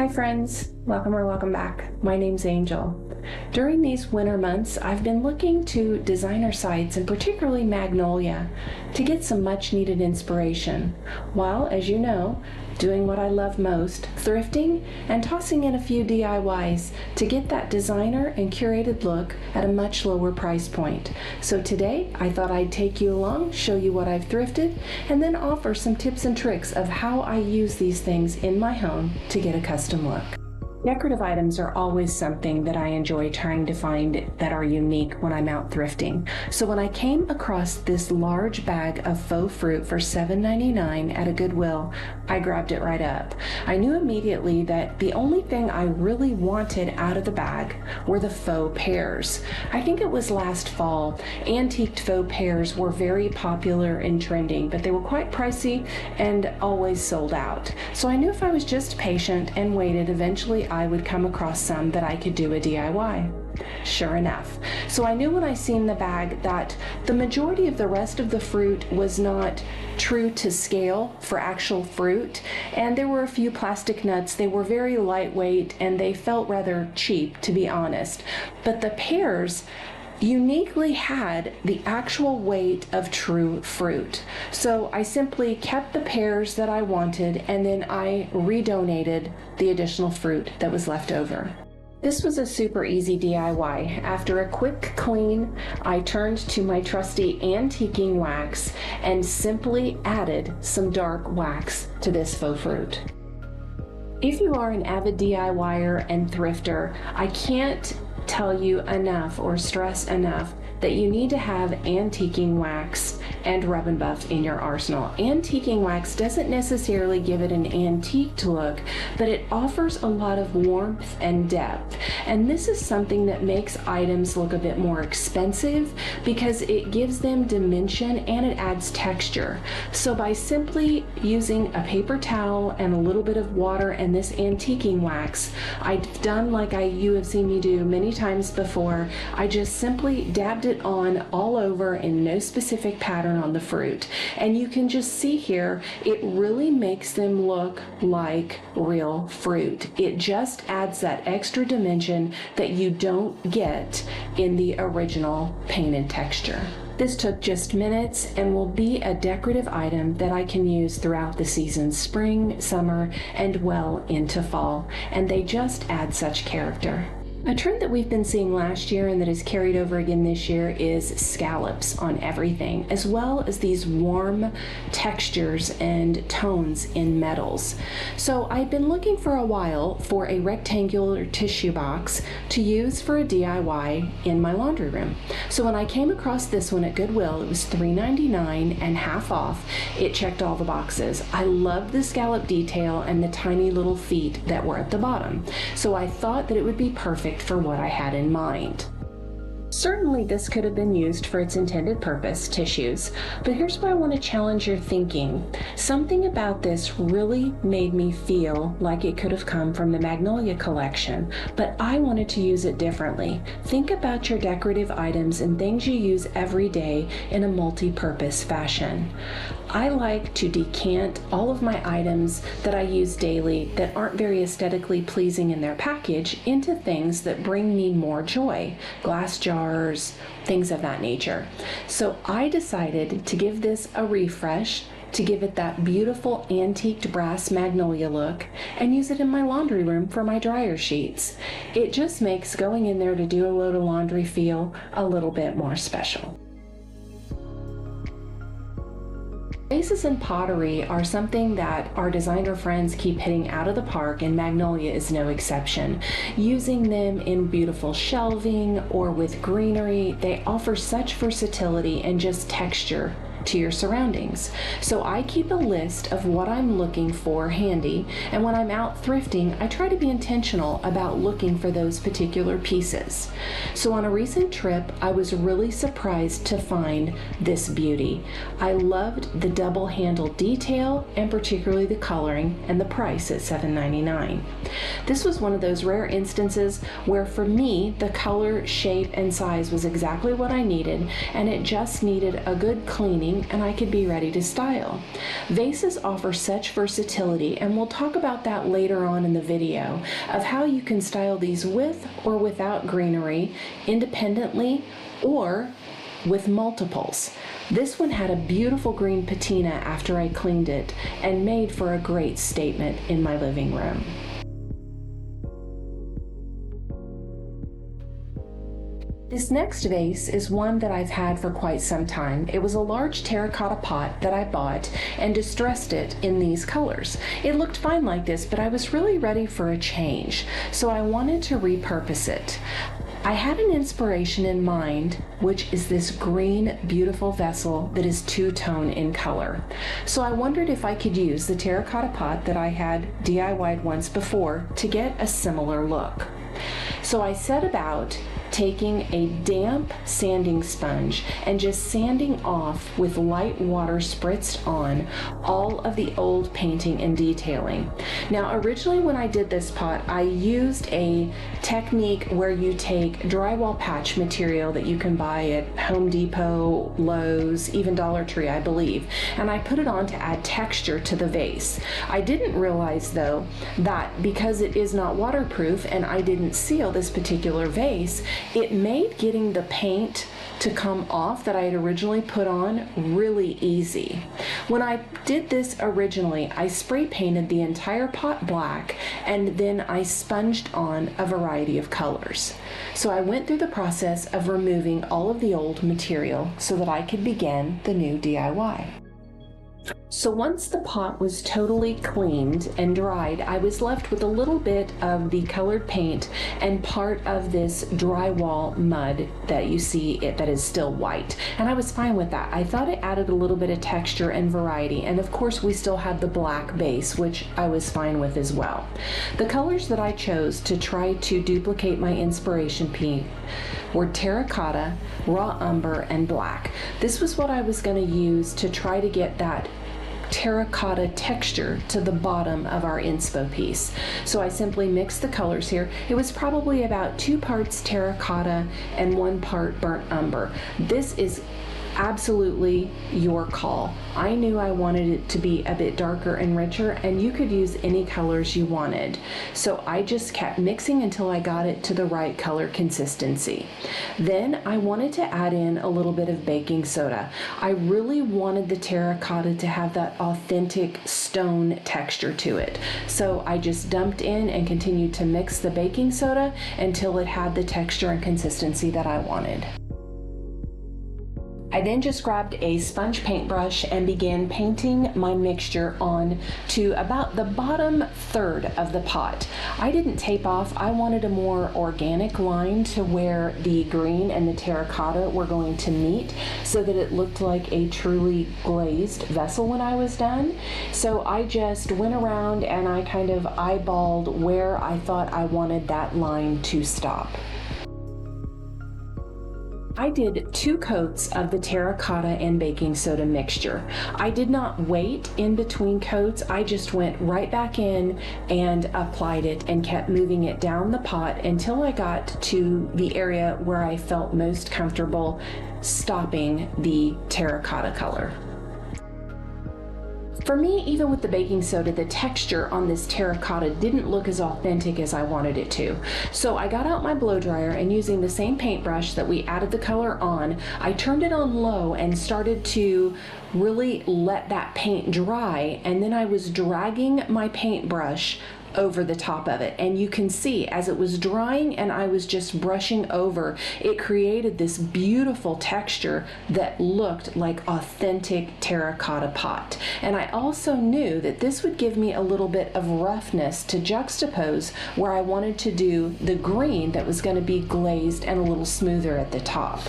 Hi friends, welcome or welcome back. My name's Angel. During these winter months, I've been looking to designer sites and particularly Magnolia to get some much needed inspiration, while, as you know, doing what I love most, thrifting and tossing in a few DIYs to get that designer and curated look at a much lower price point. So today, I thought I'd take you along, show you what I've thrifted, and then offer some tips and tricks of how I use these things in my home to get a custom look. Decorative items are always something that I enjoy trying to find that are unique when I'm out thrifting. So when I came across this large bag of faux fruit for $7.99 at a Goodwill, I grabbed it right up. I knew immediately that the only thing I really wanted out of the bag were the faux pears. I think it was last fall, antiqued faux pears were very popular and trending, but they were quite pricey and always sold out. So I knew if I was just patient and waited, eventually I would come across some that I could do a DIY. Sure enough. So I knew when I seen the bag that the majority of the rest of the fruit was not true to scale for actual fruit, and there were a few plastic nuts. They were very lightweight and they felt rather cheap, to be honest. But the pears uniquely had the actual weight of true fruit. So I simply kept the pears that I wanted and then I redonated the additional fruit that was left over. This was a super easy DIY. After a quick clean, I turned to my trusty antiquing wax and simply added some dark wax to this faux fruit. If you are an avid DIYer and thrifter, I can't tell you enough or stress enough that you need to have antiquing wax and rub and buff in your arsenal. Antiquing wax doesn't necessarily give it an antiqued look, but it offers a lot of warmth and depth. And this is something that makes items look a bit more expensive because it gives them dimension and it adds texture. So by simply using a paper towel and a little bit of water and this antiquing wax, I've done like you have seen me do many times before. I just simply dabbed it on all over in no specific pattern on the fruit. And you can just see here, it really makes them look like real fruit. It just adds that extra dimension that you don't get in the original painted texture. This took just minutes and will be a decorative item that I can use throughout the season, spring, summer, and well into fall. And they just add such character. A trend that we've been seeing last year and that is carried over again this year is scallops on everything, as well as these warm textures and tones in metals. So I've been looking for a while for a rectangular tissue box to use for a DIY in my laundry room. So when I came across this one at Goodwill, it was $3.99 and half off. It checked all the boxes. I loved the scallop detail and the tiny little feet that were at the bottom. So I thought that it would be perfect for what I had in mind. Certainly this could have been used for its intended purpose, tissues, but here's where I want to challenge your thinking. Something about this really made me feel like it could have come from the Magnolia collection, but I wanted to use it differently. Think about your decorative items and things you use every day in a multi-purpose fashion. I like to decant all of my items that I use daily that aren't very aesthetically pleasing in their package into things that bring me more joy. Glass jars, things of that nature. So I decided to give this a refresh, to give it that beautiful antiqued brass magnolia look, and use it in my laundry room for my dryer sheets. It just makes going in there to do a load of laundry feel a little bit more special. Vases and pottery are something that our designer friends keep hitting out of the park, and Magnolia is no exception. Using them in beautiful shelving or with greenery, they offer such versatility and just texture to your surroundings. So I keep a list of what I'm looking for handy, and when I'm out thrifting, I try to be intentional about looking for those particular pieces. So on a recent trip, I was really surprised to find this beauty. I loved the double handle detail and particularly the coloring and the price at $7.99. This was one of those rare instances where for me, the color, shape, and size was exactly what I needed, and it just needed a good cleaning cleaning and I could be ready to style. Vases offer such versatility, and we'll talk about that later on in the video, of how you can style these with or without greenery, independently, or with multiples. This one had a beautiful green patina after I cleaned it and made for a great statement in my living room. This next vase is one that I've had for quite some time. It was a large terracotta pot that I bought and distressed it in these colors. It looked fine like this, but I was really ready for a change, so I wanted to repurpose it. I had an inspiration in mind, which is this green, beautiful vessel that is two-tone in color. So I wondered if I could use the terracotta pot that I had DIY'd once before to get a similar look. So I set about taking a damp sanding sponge and just sanding off with light water spritzed on all of the old painting and detailing. Now, originally when I did this pot, I used a technique where you take drywall patch material that you can buy at Home Depot, Lowe's, even Dollar Tree, I believe, and I put it on to add texture to the vase. I didn't realize though that because it is not waterproof and I didn't seal this particular vase, it made getting the paint to come off that I had originally put on really easy. When I did this originally, I spray painted the entire pot black and then I sponged on a variety of colors. So I went through the process of removing all of the old material so that I could begin the new DIY. So once the pot was totally cleaned and dried, I was left with a little bit of the colored paint and part of this drywall mud that you see that is still white. And I was fine with that. I thought it added a little bit of texture and variety. And of course we still had the black base, which I was fine with as well. The colors that I chose to try to duplicate my inspiration paint were terracotta, raw umber, and black. This was what I was going to use to try to get that terracotta texture to the bottom of our inspo piece. So I simply mixed the colors here. It was probably about 2 parts terracotta and 1 part burnt umber. This is absolutely your call. I knew I wanted it to be a bit darker and richer, and you could use any colors you wanted. So I just kept mixing until I got it to the right color consistency. Then I wanted to add in a little bit of baking soda. I really wanted the terracotta to have that authentic stone texture to it. So I just dumped in and continued to mix the baking soda until it had the texture and consistency that I wanted. I then just grabbed a sponge paintbrush and began painting my mixture on to about the bottom third of the pot. I didn't tape off. I wanted a more organic line to where the green and the terracotta were going to meet so that it looked like a truly glazed vessel when I was done. So I just went around and I kind of eyeballed where I thought I wanted that line to stop. I did 2 coats of the terracotta and baking soda mixture. I did not wait in between coats. I just went right back in and applied it and kept moving it down the pot until I got to the area where I felt most comfortable stopping the terracotta color. For me, even with the baking soda, the texture on this terracotta didn't look as authentic as I wanted it to. So I got out my blow dryer and using the same paintbrush that we added the color on, I turned it on low and started to really let that paint dry, and then I was dragging my paintbrush over the top of it, and you can see as it was drying and I was just brushing over, it created this beautiful texture that looked like authentic terracotta pot. And I also knew that this would give me a little bit of roughness to juxtapose where I wanted to do the green that was going to be glazed and a little smoother at the top.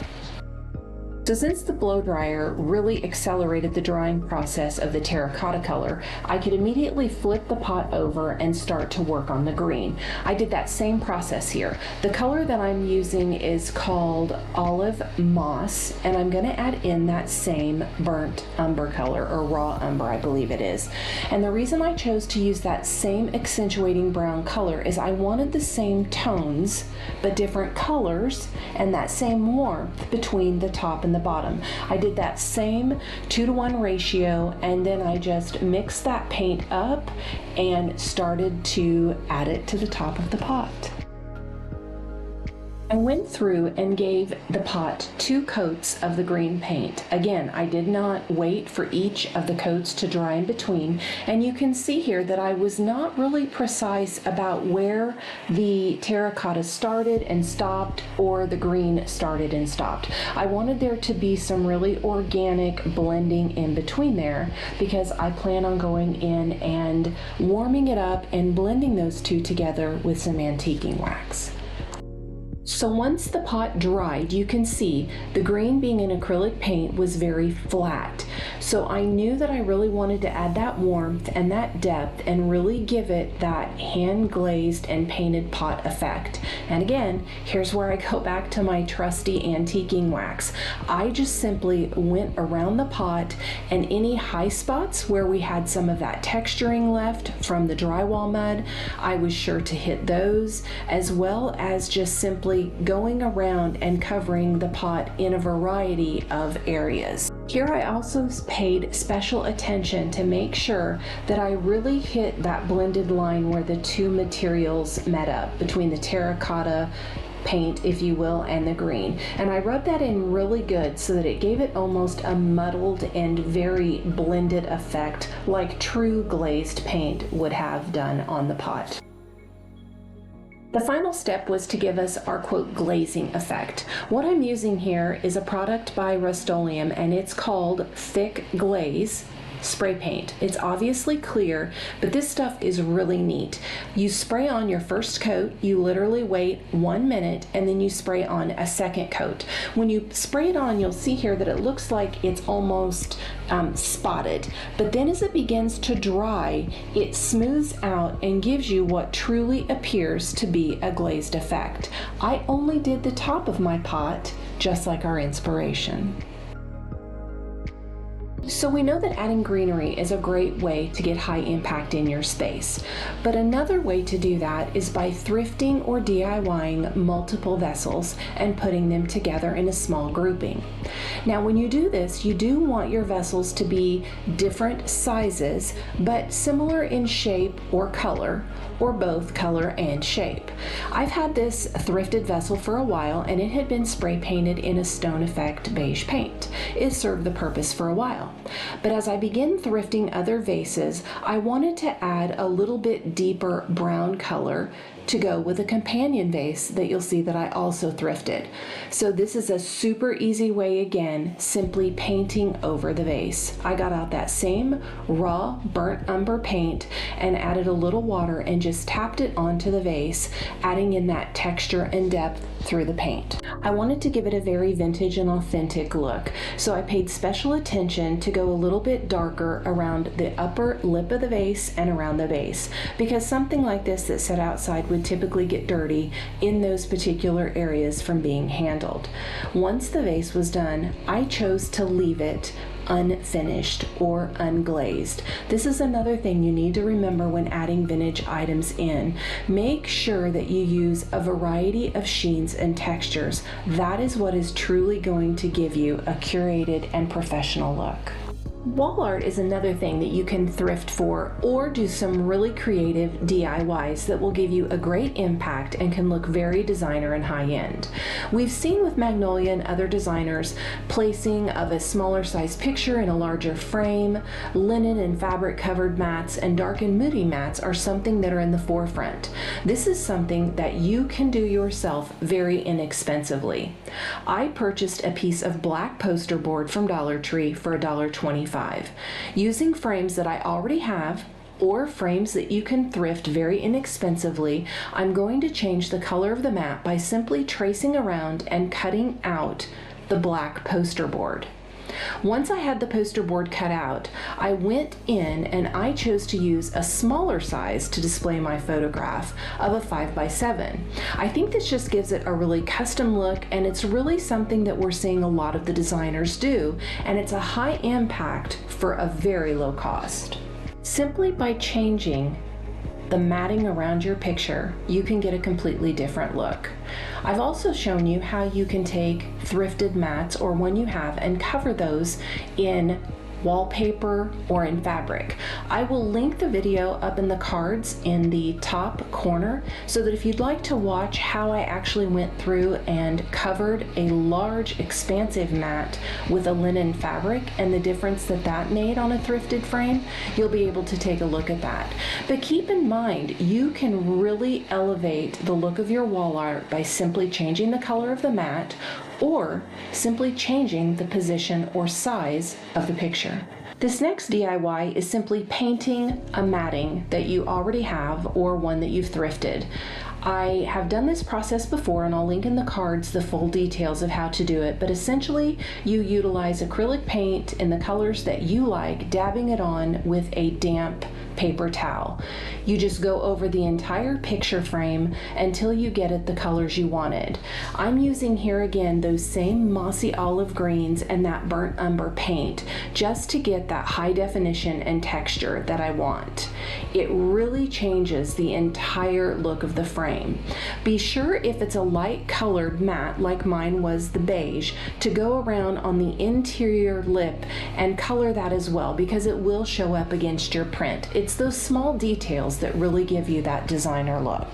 So since the blow dryer really accelerated the drying process of the terracotta color, I could immediately flip the pot over and start to work on the green. I did that same process here. The color that I'm using is called Olive Moss, and I'm going to add in that same burnt umber color, or raw umber I believe it is. And the reason I chose to use that same accentuating brown color is I wanted the same tones but different colors and that same warmth between the top and and the bottom. I did that same 2-to-1 ratio, and then I just mixed that paint up and started to add it to the top of the pot. I went through and gave the pot 2 coats of the green paint. Again, I did not wait for each of the coats to dry in between, and you can see here that I was not really precise about where the terracotta started and stopped or the green started and stopped. I wanted there to be some really organic blending in between there because I plan on going in and warming it up and blending those two together with some antiquing wax. So once the pot dried, you can see the green, being an acrylic paint, was very flat. So I knew that I really wanted to add that warmth and that depth and really give it that hand glazed and painted pot effect. And again, here's where I go back to my trusty antiquing wax. I just simply went around the pot, and any high spots where we had some of that texturing left from the drywall mud, I was sure to hit those, as well as just simply going around and covering the pot in a variety of areas. Here I also paid special attention to make sure that I really hit that blended line where the two materials met up, between the terracotta paint, if you will, and the green. And I rubbed that in really good so that it gave it almost a muddled and very blended effect, like true glazed paint would have done on the pot. The final step was to give us our quote glazing effect. What I'm using here is a product by Rust-Oleum, and it's called Thick Glaze spray paint. It's obviously clear, but this stuff is really neat. You spray on your first coat, you literally wait 1 minute, and then you spray on a second coat. When you spray it on, you'll see here that it looks like it's almost spotted, but then as it begins to dry, it smooths out and gives you what truly appears to be a glazed effect. I only did the top of my pot, just like our inspiration. So we know that adding greenery is a great way to get high impact in your space, but another way to do that is by thrifting or DIYing multiple vessels and putting them together in a small grouping. Now when you do this, you do want your vessels to be different sizes, but similar in shape or color, or both color and shape. I've had this thrifted vessel for a while, and it had been spray painted in a stone effect beige paint. It served the purpose for a while. But as I began thrifting other vases, I wanted to add a little bit deeper brown color to go with a companion vase that you'll see that I also thrifted. So this is a super easy way, again, simply painting over the vase. I got out that same raw burnt umber paint and added a little water and just tapped it onto the vase, adding in that texture and depth through the paint. I wanted to give it a very vintage and authentic look, so I paid special attention to go a little bit darker around the upper lip of the vase and around the base, because something like this that sat outside would typically get dirty in those particular areas from being handled. Once the vase was done, I chose to leave it unfinished or unglazed. This is another thing you need to remember when adding vintage items in. Make sure that you use a variety of sheens and textures. That is what is truly going to give you a curated and professional look. Wall art is another thing that you can thrift for or do some really creative DIYs that will give you a great impact and can look very designer and high-end. We've seen with Magnolia and other designers placing of a smaller size picture in a larger frame. Linen and fabric covered mats and dark and moody mats are something that are in the forefront. This is something that you can do yourself very inexpensively. I purchased a piece of black poster board from Dollar Tree for $1.25. Using frames that I already have or frames that you can thrift very inexpensively, I'm going to change the color of the mat by simply tracing around and cutting out the black poster board. Once I had the poster board cut out, I went in and I chose to use a smaller size to display my photograph of a 5x7. I think this just gives it a really custom look, and it's really something that we're seeing a lot of the designers do, and it's a high impact for a very low cost. Simply by changing the matting around your picture, you can get a completely different look. I've also shown you how you can take thrifted mats or one you have and cover those in wallpaper or in fabric. I will link the video up in the cards in the top corner so that if you'd like to watch how I actually went through and covered a large expansive mat with a linen fabric and the difference that that made on a thrifted frame, you'll be able to take a look at that. But keep in mind, you can really elevate the look of your wall art by simply changing the color of the mat or simply changing the position or size of the picture. This next DIY is simply painting a matting that you already have or one that you've thrifted. I have done this process before and I'll link in the cards the full details of how to do it, but essentially you utilize acrylic paint in the colors that you like, dabbing it on with a damp paper towel. You just go over the entire picture frame until you get it the colors you wanted. I'm using here again those same mossy olive greens and that burnt umber paint just to get that high definition and texture that I want. It really changes the entire look of the frame. Be sure if it's a light colored mat like mine was the beige to go around on the interior lip and color that as well because it will show up against your print. It's those small details that really give you that designer look.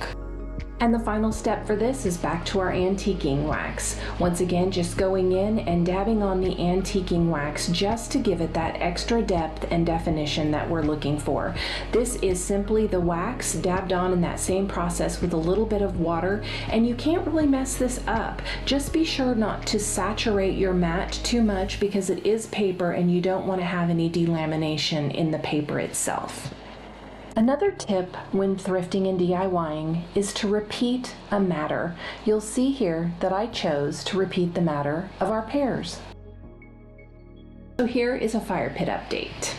And the final step for this is back to our antiquing wax. Once again, just going in and dabbing on the antiquing wax just to give it that extra depth and definition that we're looking for. This is simply the wax dabbed on in that same process with a little bit of water, and you can't really mess this up. Just be sure not to saturate your mat too much because it is paper and you don't want to have any delamination in the paper itself. Another tip when thrifting and DIYing is to repeat a matter. You'll see here that I chose to repeat the matter of our pears. So here is a fire pit update.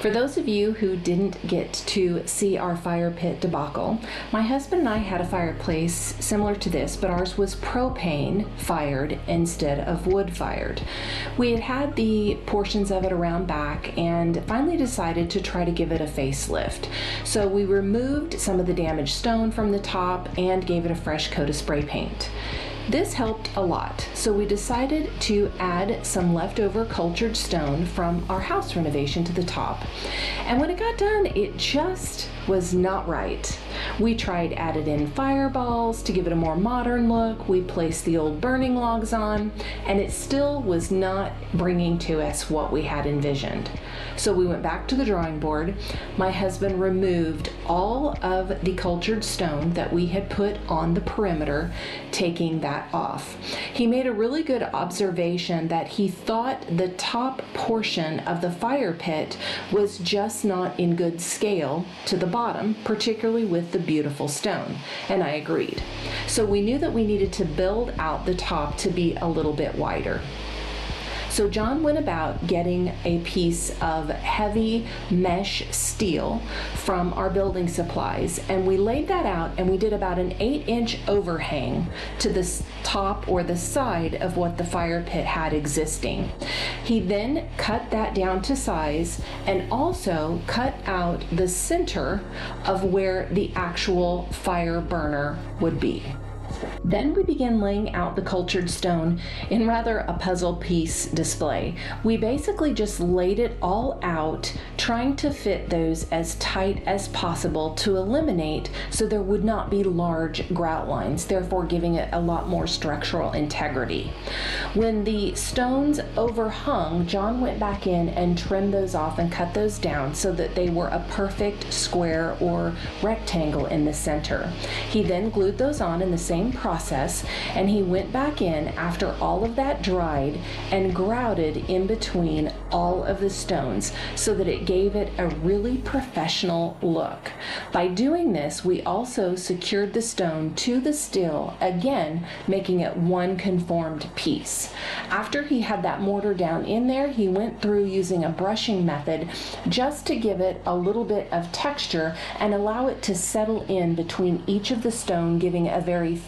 For those of you who didn't get to see our fire pit debacle, my husband and I had a fireplace similar to this, but ours was propane fired instead of wood fired. We had the portions of it around back and finally decided to try to give it a facelift. So we removed some of the damaged stone from the top and gave it a fresh coat of spray paint. This helped a lot, so we decided to add some leftover cultured stone from our house renovation to the top. And when it got done, it just was not right. We tried added in fireballs to give it a more modern look. We placed the old burning logs on, and it still was not bringing to us what we had envisioned. So we went back to the drawing board. My husband removed all of the cultured stone that we had put on the perimeter, taking that off. He made a really good observation that he thought the top portion of the fire pit was just not in good scale to the bottom, particularly with the beautiful stone, and I agreed. So we knew that we needed to build out the top to be a little bit wider. So John went about getting a piece of heavy mesh steel from our building supplies, and we laid that out and we did about an 8-inch overhang to the top or the side of what the fire pit had existing. He then cut that down to size and also cut out the center of where the actual fire burner would be. Then we began laying out the cultured stone in rather a puzzle piece display. We basically just laid it all out, trying to fit those as tight as possible to eliminate so there would not be large grout lines, therefore giving it a lot more structural integrity. When the stones overhung, John went back in and trimmed those off and cut those down so that they were a perfect square or rectangle in the center. He then glued those on in the same process, and he went back in after all of that dried and grouted in between all of the stones so that it gave it a really professional look. By doing this, we also secured the stone to the steel, again making it one conformed piece. After he had that mortar down in there, he went through using a brushing method just to give it a little bit of texture and allow it to settle in between each of the stone, giving a very